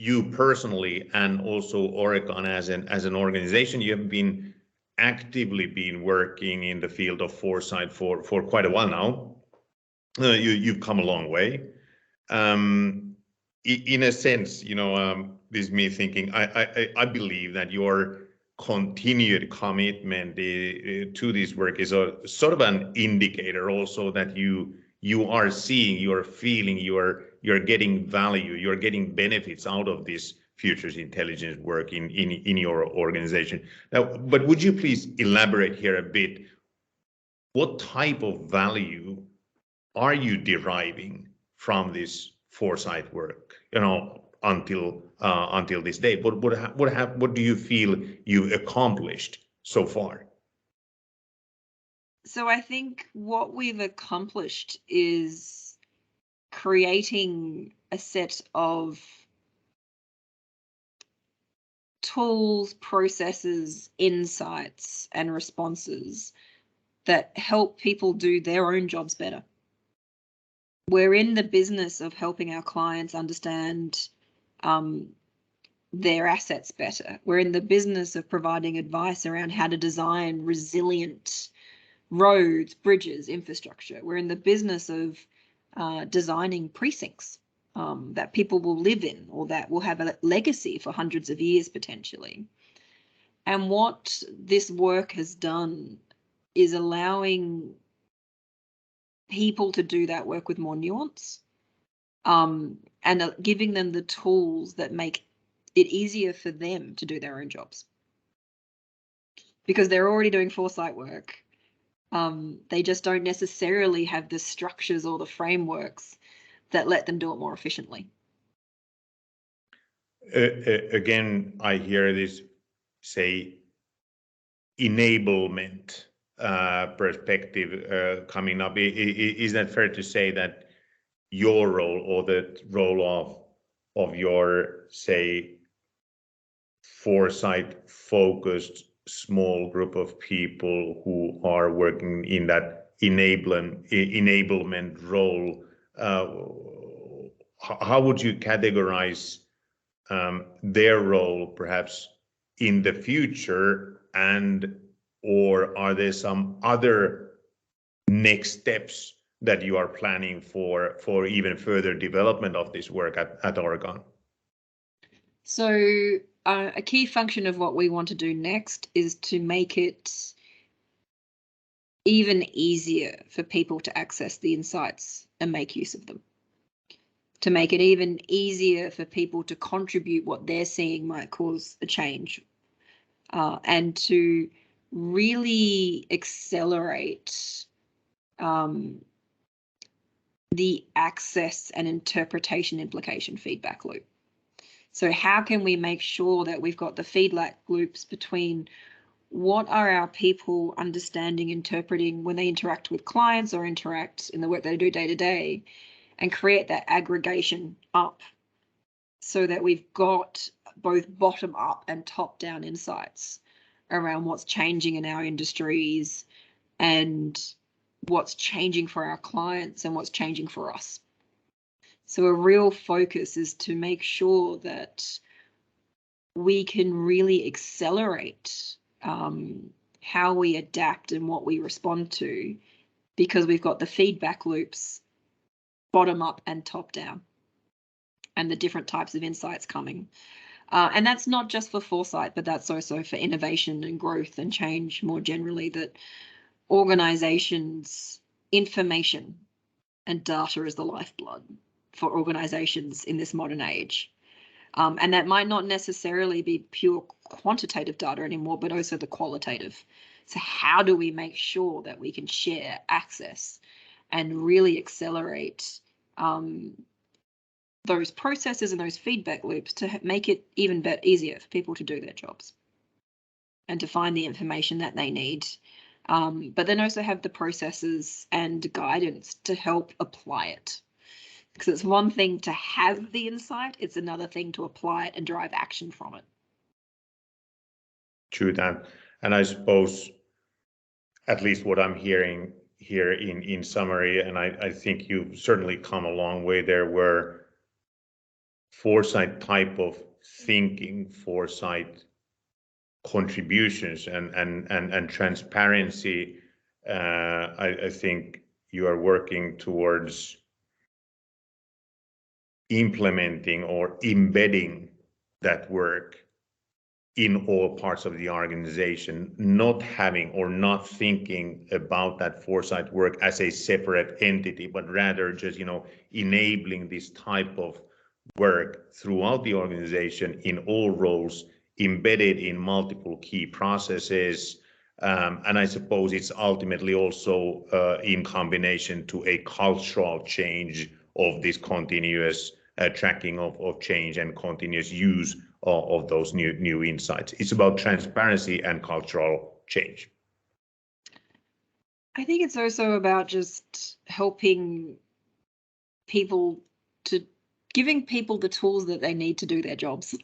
you personally and also Aurecon as an organization, you have been actively working in the field of foresight for quite a while now. You've come a long way. In a sense, this is me thinking. I believe that your continued commitment to this work is a sort of an indicator also that you are seeing, you are feeling, you're getting value, you're getting benefits out of this futures intelligence work in your organization. Now, but would you please elaborate here a bit? What type of value are you deriving from this foresight work? Until this day, what do you feel you've accomplished so far? So I think what we've accomplished is creating a set of tools, processes, insights, and responses that help people do their own jobs better. We're in the business of helping our clients understand their assets better. We're in the business of providing advice around how to design resilient roads, bridges, infrastructure. We're in the business of designing precincts that people will live in or that will have a legacy for hundreds of years potentially. And what this work has done is allowing people to do that work with more nuance and giving them the tools that make it easier for them to do their own jobs. Because they're already doing foresight work. They just don't necessarily have the structures or the frameworks that let them do it more efficiently. Again, I hear this, say, enablement perspective coming up. Is that fair to say that your role or the role of your, say, foresight focused small group of people who are working in that enablement role, how would you categorize their role perhaps in the future, and or are there some other next steps that you are planning for even further development of this work at Aurecon? So a key function of what we want to do next is to make it even easier for people to access the insights and make use of them. To make it even easier for people to contribute what they're seeing might cause a change, and to really accelerate the access and interpretation implication feedback loop. So how can we make sure that we've got the feedback loops between what are our people understanding, interpreting when they interact with clients or interact in the work they do day to day, and create that aggregation up so that we've got both bottom up and top down insights around what's changing in our industries and what's changing for our clients and what's changing for us. So a real focus is to make sure that we can really accelerate how we adapt and what we respond to, because we've got the feedback loops bottom up and top down and the different types of insights coming. And that's not just for foresight, but that's also for innovation and growth and change more generally, that organizations, information and data is the lifeblood for organizations in this modern age. And that might not necessarily be pure quantitative data anymore, but also the qualitative. So how do we make sure that we can share access and really accelerate those processes and those feedback loops to make it even easier for people to do their jobs and to find the information that they need, but then also have the processes and guidance to help apply it. Because it's one thing to have the insight, it's another thing to apply it and drive action from it. True that. And I suppose, at least what I'm hearing here in summary, and I think you've certainly come a long way there, where Foresight type of thinking, Foresight contributions and transparency, I think you are working towards implementing or embedding that work in all parts of the organization, not having or not thinking about that Foresight work as a separate entity, but rather just, enabling this type of work throughout the organization in all roles, embedded in multiple key processes. And I suppose it's ultimately also in combination to a cultural change of this continuous tracking of change and continuous use of those new insights. It's about transparency and cultural change. I think it's also about just helping people, to giving people the tools that they need to do their jobs.